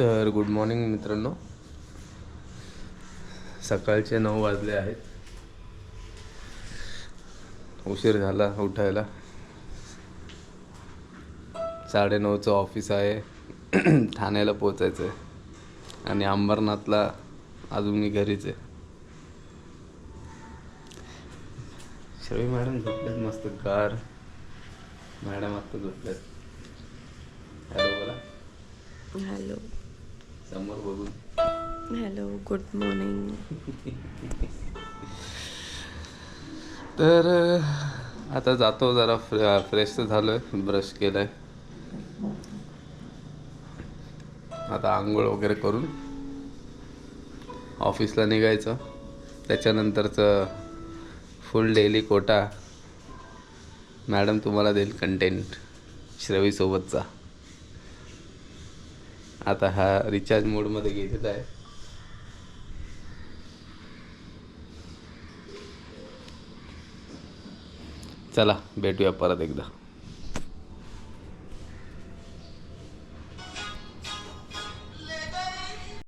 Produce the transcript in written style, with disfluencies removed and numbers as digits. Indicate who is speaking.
Speaker 1: तर good morning मित्रांनो. सकाळचे 9 वाजले आहेत. उशीर झाला उठायला. 9:30चं ऑफिस आहे. ठाण्याला पोचायचं आहे आणि अंबरनाथला अजून मी घरीच आहे. श्रवी मॅडम झोपल्यात मस्त गार. मॅडम आत्ता झोपल्यात. हॅलो बोला.
Speaker 2: हॅलो.
Speaker 1: समोर बघून
Speaker 2: हॅलो, गुड मॉर्निंग.
Speaker 1: तर आता जातो जरा फ्रेश तर झालो आहे, ब्रश केलं आहे. आता आंघोळ वगैरे करून ऑफिसला निघायचं. त्याच्यानंतरचं फुल डेली कोटा मॅडम तुम्हाला देईल कंटेंट श्रवीसोबतचा. आता हा रिचार्ज मोडमध्ये गेलेला आहे. चला भेटूया परत एकदा.